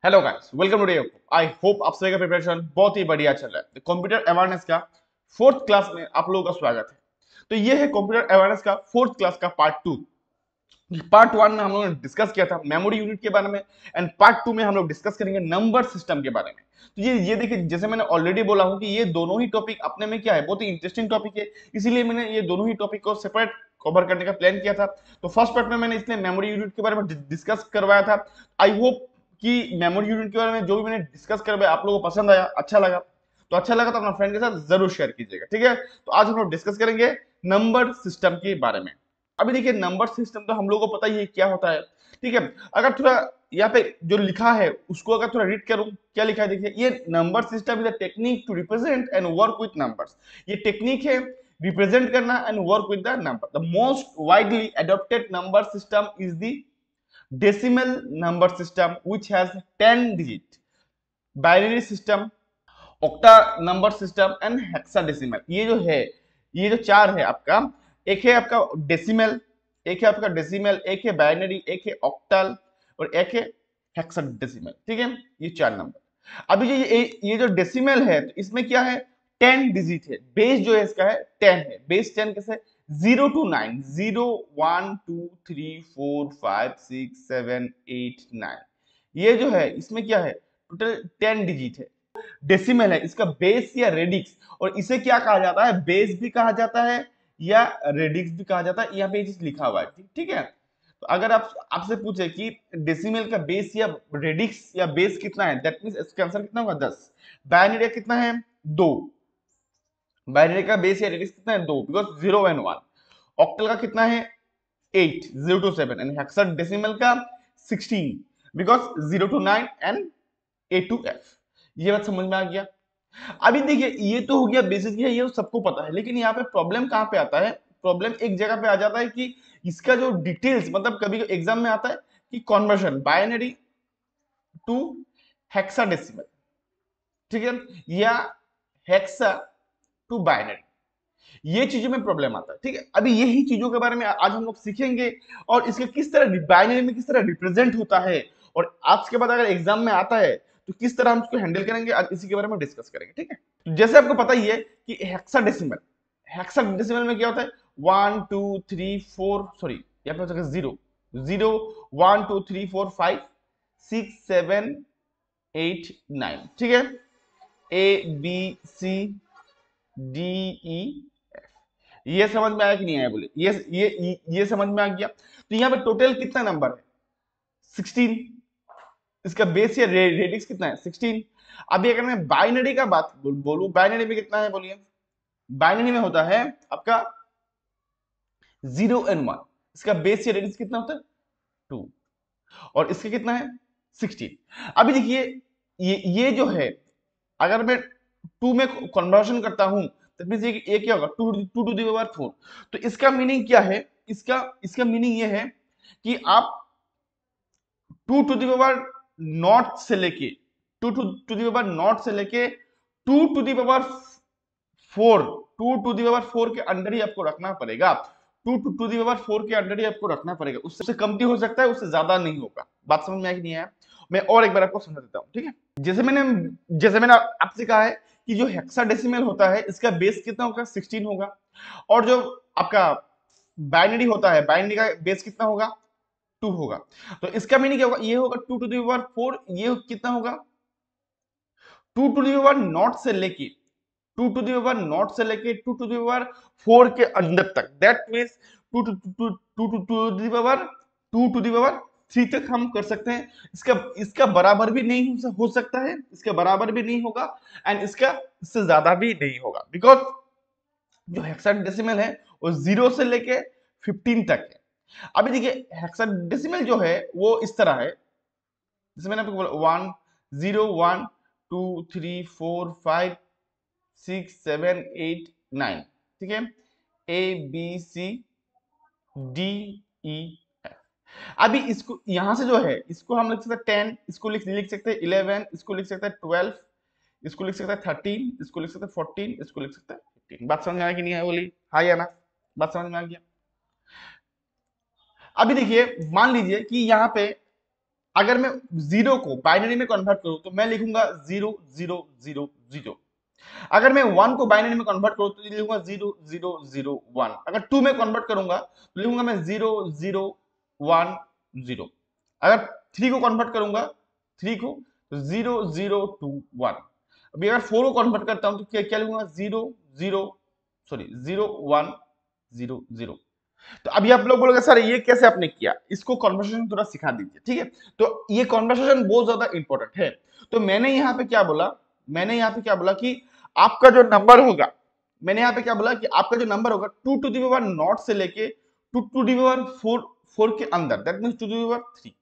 Hello guys, welcome today. I hope आप सभी का प्रिपरेशन बहुत ही बढ़िया चल रहा है। कंप्यूटर अवेयरनेस का फोर्थ क्लास में आप लोगों का स्वागत है। तो ये है कंप्यूटर अवेयरनेस का फोर्थ क्लास का पार्ट टू। पार्ट वन में हम लोगों ने डिस्कस किया था मेमोरी यूनिट के बारे में, एंड पार्ट टू में हम लोग डिस्कस करेंगे नंबर सिस्टम के बारे में। तो ये देखिए, जैसे मैंने ऑलरेडी बोला हूं कि ये दोनों ही टॉपिक अपने में क्या है, बहुत ही इंटरेस्टिंग टॉपिक है। इसीलिए मैंने ये दोनों ही टॉपिक को सेपरेट कवर करने का प्लान किया था। तो फर्स्ट पार्ट में मैंने इसलिए मेमोरी यूनिट के बारे में डिस्कस करवाया था। आई होप कि मेमोरी यूनिट के बारे में जो भी मैंने डिस्कस करवाया आप लोगों को पसंद आया, अच्छा लगा। तो अच्छा लगा तो अपना फ्रेंड के साथ जरूर शेयर कीजिएगा, ठीक है। तो आज हम लोग डिस्कस करेंगे नंबर सिस्टम के बारे में। अभी देखिए, नंबर सिस्टम तो हम लोगों को पता ही है क्या होता है, ठीक है। अगर थोड़ा यहाँ पे जो लिखा है उसको अगर थोड़ा रीड करूं, क्या लिखा है देखिए, ये number system is a technique to represent and work with numbers. ये टेक्निक है रिप्रेजेंट करना and work with the number. The most widely adopted number system is the decimal number system which has 10 digit, binary system, octa number system and hexadecimal। ये जो है, ये जो चार है आपका, एक है आपका डेसिमल, एक है आपका डेसिमल, एक है बाइनरी, एक है ऑक्टल और एक है हेक्साडेसिमल, ठीक है। ये चार नंबर। अभी ये जो डेसिमल है तो इसमें क्या है, 10 डिजिट है। बेस जो है इसका है 10 है। बेस 10 कैसे, 0 to 9, 0 1 2 3 4 5 6 7 8 9। ये जो है इसमें क्या है, टोटल 10 डिजिट है। डेसिमल है, इसका बेस या रेडिक्स, और इसे क्या कहा जाता है, बेस भी कहा जाता है या रेडिक्स भी कहा जाता है। यहाँ पे ये चीज लिखा हुआ है, ठीक है। तो अगर आप आपसे पूछे कि डेसिमल का बेस या रेडिक्स या बेस कितना है, दैट मींस इसका आंसर कितना होगा, 10। बाइनरी कितना है, 2। बाइनरी का बेस या रेडिक्स कितना है, 2, बिकॉज 0 and 1। ऑक्टल का कितना है, 8, 0 to 7। एंड हेक्साडेसिमल का 16, because 0 to 9 and A to F। ये बात समझ में आ गया। अभी देखिए, ये तो हो गया बेसिक, ये तो सबको पता है, लेकिन यहाँ पे प्रॉब्लम कहाँ पे आता है, प्रॉब्लम एक जगह पे आ जाता है कि इसका जो डिटेल्स, मतलब कभी एग्जाम में आता है कि कन्वर्शन बाइनरी टू हेक्साडेसिमल, ठीक है, या हेक्सा टू बाइनरी, ये चीजों में प्रॉब्लम आता है, ठीक है। अभी यही चीजों के बारे में आज हम लोग सीखेंगे, और इसके किस तरह बाइनरी में किस तरह रिप्रेजेंट होता है, और आज के बाद अगर एग्जाम में आता है तो किस तरह हम उसको हैंडल करेंगे, आज इसी के बारे में डिस्कस करेंगे, ठीक है। तो जैसे आपको पता ही है कि हेक्साडेसिमल, हेक्साडेसिमल में क्या होता है, 1 2 3 4, सॉरी यहाँ पे हो जाएगा 0, 0 1 2 3 4 5 6 7 8 9, ठीक है। A B C D E, ये समझ में आया कि नहीं आया, बोले। ये समझ में आ गया। तो यहाँ पे टोटल कितना नंबर है, 16। इसका बेस या रेडिक्स कितना है, 16। अभी अगर मैं बाइनरी का बात बोलूं, बाइनरी में कितना है बोलिए, बाइनरी में होता है आपका 0 and 1। इसका बेस या रेडिक्स कितना होता है, 2, और इसका कितना है, 16। अभी देखिए, ये जो है, अगर मैं 2 में कन्वर्शन करता हूं तो मींस ये क्या होगा, 2 to the power 4। तो इसका मीनिंग क्या है, इसका इसका मीनिंग ये है कि आप 2 to the power नॉट से लेके, 2 to the power नॉट से लेके 2 to the power 4, 2 to the power 4 के अंदर ही आपको रखना पड़ेगा। 2 to the power 4 के अंदर ही आपको रखना पड़ेगा, उससे कम भी हो सकता है, उससे ज्यादा नहीं होगा। बात समझ में आया कि नहीं आया, मैं और एक बार आपको समझा देता हूँ, ठीक है। जैसे मैंने आपसे कहा है कि जो हेक्साडेसिमल होता है इसका बेस कितना होगा, 16 होगा, और जो आपका बाइनरी होता है, बाइनरी का बेस कितना होगा, 2 होगा। तो इसका मीनिंग क्या होगा, ये होगा 2 to the power 4, ये कितना होगा, 2 to the power नॉट से लेके, 2 to the power नॉट से लेके 2 to the power 4 के अंदर तक, that means 2 to the power 3 तक हम कर सकते हैं। इसका इसका बराबर भी नहीं हो सकता है, इसका बराबर भी नहीं होगा, एंड इसका इससे ज्यादा भी नहीं होगा, बिकॉज जो हेक्साडेसिमल है वो 0 से लेके 15 तक है। अभी देखिए, हेक्साडेसिमल जो है वो इस तरह है, जैसे मैंने आपको बोला 1 0 1 2 3 4 5 6 7 8 9, ठीक है, A B C D E F। अभी इसको यहां से जो है, इसको हम लिख सकते हैं 10, इसको लिख सकते हैं 11, इसको लिख सकते हैं 12, इसको लिख सकते हैं 13, इसको लिख सकते हैं 14, इसको लिख सकते हैं 15। बात समझ में आया कि नहीं आया, बोली हाँ या ना, बात समझ में आ गया। अभी देखिए, मान लीजिए कि यहाँ पे अगर मैं जीरो को बाइनरी में कन्वर्ट करूं तो मैं लिखूंगा 0 0 0 0। अगर मैं 1 को बाइनरी में कन्वर्ट करूं तो लिखूंगा 0 0 0 1। अगर 2 में कन्वर्ट करूंगा तो लिखूंगा मैं 0 0 1 0। अगर 3 को कन्वर्ट करूंगा 3 को तो 0 0 2 1। अभी अगर 4 को कन्वर्ट करता हूं तो क्या क्या लिखूंगा 0 1 0। तो अभी आप लोग बोलोगे सर ये कैसे आपने किया, इसको कॉन्वर्सेशन थोड़ा सिखा दीजिए, ठीक है। तो ये कॉन्वर्सेशन बहुत ज्यादा इंपॉर्टेंट है। तो मैंने यहाँ पे क्या बोला, मैंने यहाँ पे क्या बोला कि आपका जो नंबर होगा, मैंने यहाँ पे क्या बोला कि आपका जो नंबर होगा 2 टू द पावर नॉट से लेके 2 टू द पावर 4 के अंदर, that means 2 to the power 3।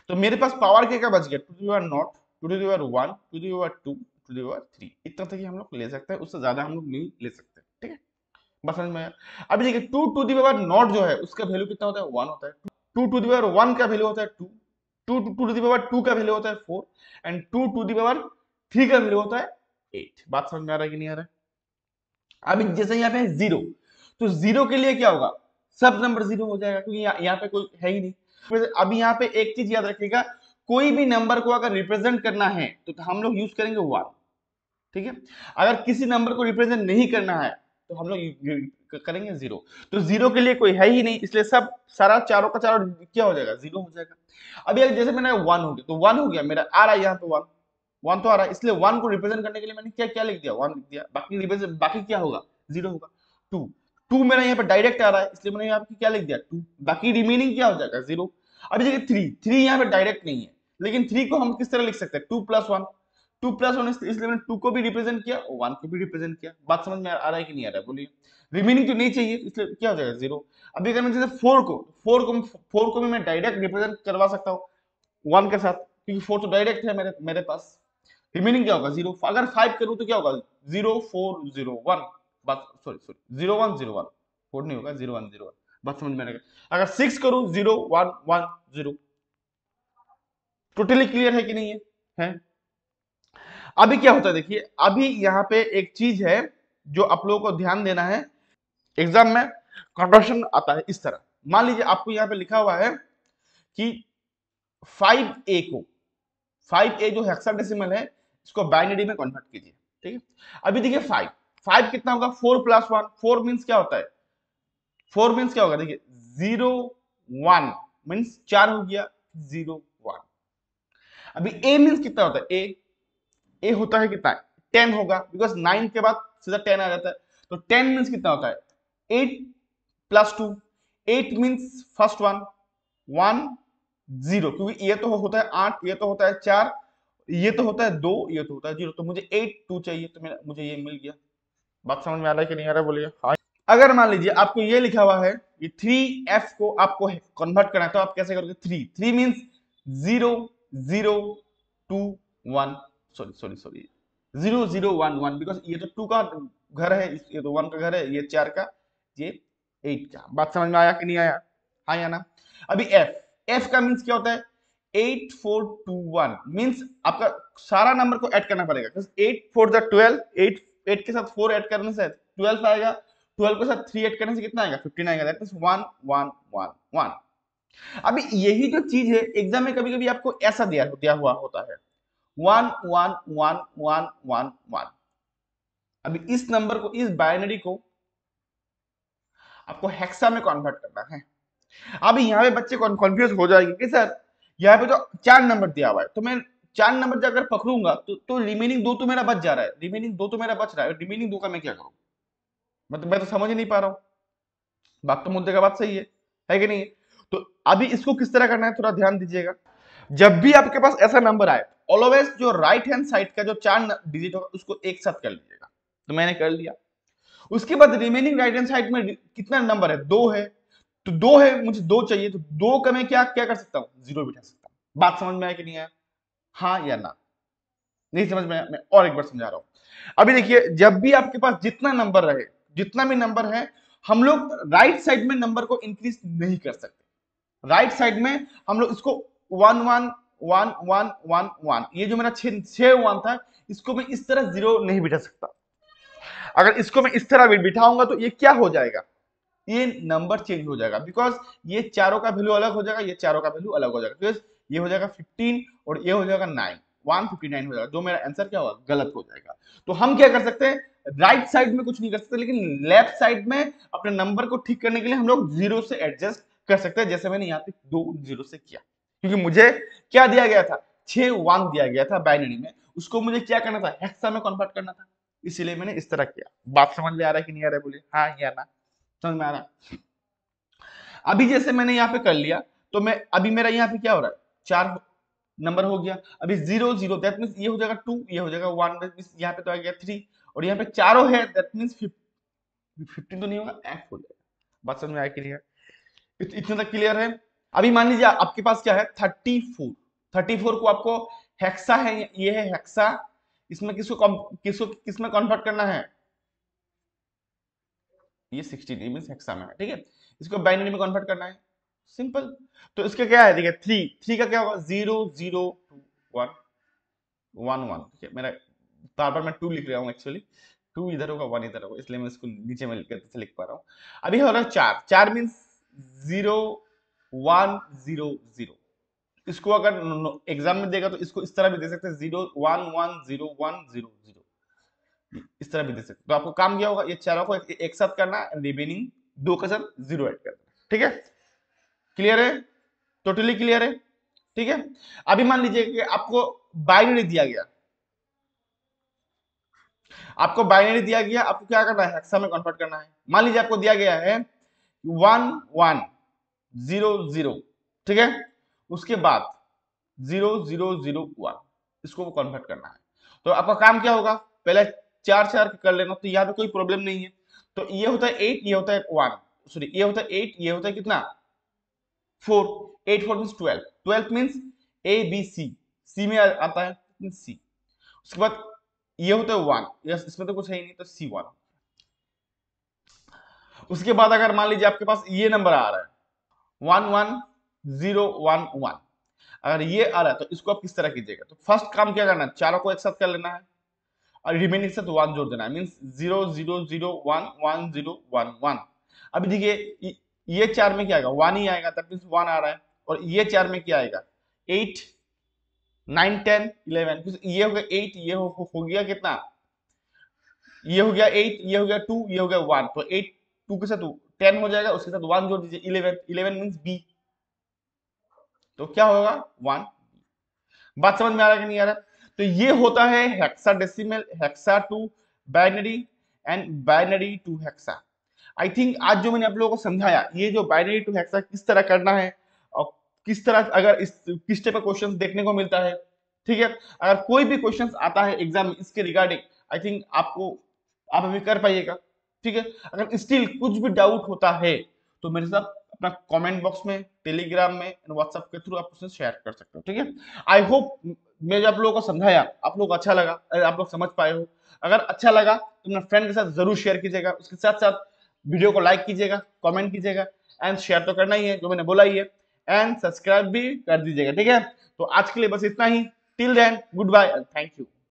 तो मेरे पास पावर क्या बच गया, 2 to the power naught, 2 to the power 1, 2 to the power 2, 2 to the power 3। इतना तक ही हम लोग ले सकते हैं, उससे ज्यादा हम लोग नहीं ले सकते, ठीक है। बस समझ में आया। अभी देखिए 2 टू द पावर नॉट जो है उसका वैल्यू कितना होता है 1 होता है। 2 टू द पावर 1 का वैल्यू होता है 2, 2 टू द पावर 2 का वैल्यू होता है 4 एंड 2 टू द पावर 3 का वैल्यू होता है 8। बात समझ में आ रहा है कि नहीं आ रहा है। अभी जैसे यहाँ पे जीरो, तो जीरो के लिए क्या होगा, सब नंबर जीरो हो जाएगा क्योंकि यहाँ पे कोई है ही नहीं। अभी यहाँ पे एक चीज याद रखिएगा, कोई भी नंबर को अगर रिप्रेजेंट करना है तो हम लोग यूज करेंगे 1, ठीक है। अगर किसी नंबर को रिप्रेजेंट नहीं करना है तो हम लोग करेंगे 0। तो 0 के लिए कोई है ही नहीं, इसलिए सब सारा चारों का चारों क्या हो जाएगा 0 हो जाएगा। अभी अगर जैसे मैंने 1 हो गया तो 1 हो गया, मेरा आ रहा है यहाँ पे 1, 1 तो आ रहा है, इसलिए 1 को रिप्रेजेंट करने के लिए मैंने क्या क्या लिख दिया 1 लिख दिया, बाकी रिप्रेजेंट बाकी क्या होगा 0 होगा। 2 2 मेरा यहाँ पे डायरेक्ट आ रहा है इसलिए मैंने यहाँ पे क्या लिख दिया 2, बाकी रिमेनिंग क्या हो जाएगा 0। अभी देखिए 3 यहाँ पे डायरेक्ट नहीं है, लेकिन 3 को हम किस तरह लिख सकते हैं 2 प्लस 1, 2 प्लस 1, इसलिए मैंने 2 को भी रिप्रेजेंट किया 1 को भी रिप्रेजेंट किया। बात समझ में आ रहा है कि नहीं आ रहा है, बोलिए। रिमेनिंग तो नहीं चाहिए इसलिए क्या हो जाएगा 0। अभी अगर मैं जैसे 4 को भी मैं डायरेक्ट रिप्रेजेंट करवा सकता हूँ 1 के साथ, क्योंकि 4 तो डायरेक्ट है मेरे पास। रिमेनिंग क्या होगा 0। अगर 5 करूं तो क्या होगा 0 4 0 1। बात सॉरी 0 1 0 1, 4 नहीं होगा 0 1 0 1। बात समझ में आएगा। अगर 6 करूं 0 1 1 0। टोटली क्लियर है कि नहीं है? अभी क्या होता है देखिए, अभी यहाँ पे एक चीज है जो आप लोगों को ध्यान देना है। एग्जाम में कन्वर्शन आता है इस तरह, मान लीजिए आपको यहाँ पे लिखा हुआ है कि 5a को 5a जो हेक्साडेसिमल है इसको बाइनरी में कन्वर्ट कीजिए, ठीक है। अभी देखिए 5 कितना होगा 4 प्लस 1, 4 मींस क्या होता है, 4 मींस क्या होगा देखिए 0 1 मींस 4 हो गया 0 1। अभी a मींस कितना होता है, ए होता है कितना 10 होगा, बिकॉज 9 के बाद सीधा 10 आ जाता है। तो 10 मींस कितना होता है 8 प्लस 2, 8 मींस फर्स्ट 1 1 0, क्योंकि ये तो होता है 8, ये तो होता है 4, ये तो होता है 2, ये तो होता है 0। तो मुझे 8 2 चाहिए, तो मुझे ये मिल गया। बात समझ में आ रहा है कि नहीं आ रहा है, बोलिए। हाँ। अगर मान लीजिए आपको ये लिखा हुआ है कि 3f को आपको कन्वर्ट करना है तो आप कैसे करोगे 3 मींस 0 0 2 1, सॉरी 0 0 1 1, बिकॉज ये तो 2 का घर है, ये तो 1 का घर है, ये 4 का, ये 8 का। बात समझ में आया कि नहीं आया, हाँ या ना। अभी f का मींस क्या होता है 8 4 2 1 मींस आपका सारा नंबर को ऐड करना पड़ेगा, 8 4 द 12, 8 के साथ 4 ऐड करने से 12 आएगा, 12 के साथ 3 ऐड करने से कितना आएगा 15 आएगा, दैट मींस 1 1 1 1। अभी यही जो चीज है एग्जाम में कभी कभी आपको ऐसा दिया हुआ होता है 1 1 1 1 1 1। अभी इस नंबर को, इस बाइनरी को आपको हेक्सा में कन्वर्ट करना है। अभी यहाँ पे बच्चे कंफ्यूज हो जाएंगे कि सर यहाँ पे तो 4 नंबर दिया हुआ है, तो मैं 4 नंबर अगर पकड़ूंगा तो रिमेनिंग 2 तो मेरा बच जा रहा है, रिमेनिंग 2 तो मेरा बच रहा है, रिमेनिंग 2 का मैं क्या करूं, मैं तो समझ ही नहीं पा रहा हूं। बात तो मुद्दे का बात सही है कि नहीं। तो अभी इसको किस तरह करना है थोड़ा ध्यान दीजिएगा। जब भी आपके पास ऐसा नंबर आए ऑलवेज जो राइट हैंड साइड का जो 4 डिजिट होगा उसको एक साथ कर लीजिएगा। तो मैंने कर लिया। उसके बाद रिमेनिंग राइट हैंड साइड में कितना नंबर है 2 है, तो 2 है, मुझे 2 चाहिए, तो 2 का मैं क्या क्या कर सकता हूँ 0 बिठा सकता हूँ। बात समझ में आया कि नहीं आया, हाँ या ना। नहीं समझ में आया, मैं और एक बार समझा रहा हूं। अभी देखिए जब भी आपके पास जितना नंबर रहे, जितना भी नंबर है, हम लोग राइट साइड में नंबर को इंक्रीज नहीं कर सकते। राइट साइड में हम लोग इसको 1 1 1 1 1 1, ये जो मेरा 6 1 था इसको मैं इस तरह 0 नहीं बिठा सकता। अगर इसको मैं इस तरह बिठाऊंगा तो ये क्या हो जाएगा, ये नंबर चेंज हो जाएगा, बिकॉज ये चारों का वैल्यू अलग हो जाएगा, ये चारों का वैल्यू अलग हो जाएगा। ये हो जाएगा 15 और ये हो जाएगा 9, 159 हो जाएगा, जो मेरा आंसर क्या होगा, गलत हो जाएगा। तो हम क्या कर सकते हैं, राइट साइड में कुछ नहीं कर सकते, लेकिन लेफ्ट साइड में अपने नंबर को ठीक करने के लिए हम लोग जीरो से एडजस्ट कर सकते हैं, जैसे मैंने यहाँ पे 2 जीरो से किया, क्योंकि मुझे क्या दिया गया था, 6 1 दिया गया था बाइनरी में, उसको मुझे क्या करना था, हेक्सा में कन्वर्ट करना था, इसीलिए मैंने इस तरह किया। बात समझ में आ रहा है कि नहीं आ रहा है, बोलिए हाँ या ना, समझ में आ रहा है। अभी जैसे मैंने यहाँ पे कर लिया, तो मैं अभी मेरा यहाँ पे क्या हो रहा है, 4 नंबर हो गया। अभी 0 0 दैट मींस ये हो जाएगा 2, ये हो जाएगा 1, दैट मींस यहाँ पे तो आ गया 3, और यहाँ पे चारों है, दैट मींस 15 तो नहीं होगा, एफ हो जाएगा। बात समझ में आया क्लियर, इतने तक क्लियर है। अभी मान लीजिए आपके पास क्या है, 34, 34 को आपको हेक्सा है, ये है हेक्सा, इसमें किसको किसमें कन्वर्ट करना है, ये 16 मींस हेक्सा में है, ठीक है, इसको बाइनरी में कन्वर्ट करना है, सिंपल। तो इसका क्या है, देखिए 3 का क्या होगा, 0 0 2 1 1 1, ठीक है, मेरा बार बार मैं 2 लिख रहा हूँ एक्चुअली, 2 इधर होगा 1 इधर होगा, इसलिए मैं इसको नीचे में लिख पा रहा हूँ। अभी हो रहा है 4, 4 मींस 0 1 0 0, इसको अगर एग्जाम में देगा तो इसको इस तरह भी दे सकते हैं, 0 1 1 0 1 0 0, इस तरह भी दे सकते। तो आपको काम क्या होगा, ये चारों को एक साथ करना, रिमेनिंग 2 के साथ 0 ऐड करना, ठीक है, क्लियर है, टोटली क्लियर है, ठीक है। अभी मान लीजिए कि आपको बाइनरी दिया गया, आपको बाइनरी दिया गया, आपको क्या करना है, हेक्सा में कन्वर्ट करना है। मान लीजिए आपको दिया गया है 1 1 0 0, ठीक है, उसके बाद 0 0 0 1, इसको कन्वर्ट करना है। तो आपका काम क्या होगा, पहले 4 4 कर लेना, तो यहाँ पे कोई प्रॉब्लम नहीं है। तो ये होता है 8, ये होता है 1, सॉरी ये होता है 8, ये होता है कितना 4, 8 4 means 12, 12 means A B C, C में आता है सी, उसके बाद ये होता है 1, यस इसमें तो कुछ है ही नहीं, तो सी 1। उसके बाद अगर मान लीजिए आपके पास ये नंबर आ रहा है 1 1 0 1 1, अगर ये आ रहा है तो इसको आप किस तरह कीजिएगा, तो फर्स्ट काम क्या करना है, चारों को एक साथ कर लेना है और रिमेनिंग से 1 जोड़ देना है, मींस 0 0 0 1 1 0 1 1। अभी देखिए ये 4 में क्या आएगा, 1 ही आएगा, दैट मींस 1 आ रहा है, और ये 4 में क्या आएगा, 8 9 10 11, ये हो गया 8, ये हो गया कितना, ये हो गया 8, ये हो गया 2, ये हो गया 1, तो 8 2 के साथ 10 हो जाएगा, उसके साथ 1 जोड़ दीजिए, 11, 11 मींस बी, तो क्या होगा 1। बात समझ में आ रहा है कि नहीं आ रहा, तो ये होता है hexadecimal, hexa to binary and binary to hexa. I think आज जो मैंने आप लोगों को समझाया, ये जो बाइनरी टू हेक्सा किस तरह करना है और किस तरह अगर इस किस टाइप का क्वेश्चंस देखने को मिलता है, ठीक है, अगर कोई भी क्वेश्चंस आता है एग्जाम में इसके रिगार्डिंग, आई थिंक आप अभी कर पाइएगा, ठीक है। अगर स्टिल कुछ भी डाउट होता है तो मेरे साथ अपना कमेंट बॉक्स में, टेलीग्राम में, व्हाट्सएप के थ्रू आप उससे शेयर कर सकते हो, ठीक है। आई होप मैं जो आप लोगों को समझाया आप लोग को अच्छा लगा, आप लोग समझ पाए हो। अगर अच्छा लगा तो अपने फ्रेंड के साथ जरूर शेयर कीजिएगा, उसके साथ साथ वीडियो को लाइक कीजिएगा, कमेंट कीजिएगा, एंड शेयर तो करना ही है जो मैंने बोला ही है, एंड सब्सक्राइब भी कर दीजिएगा, ठीक है। तो आज के लिए बस इतना ही, till then goodbye and thank you.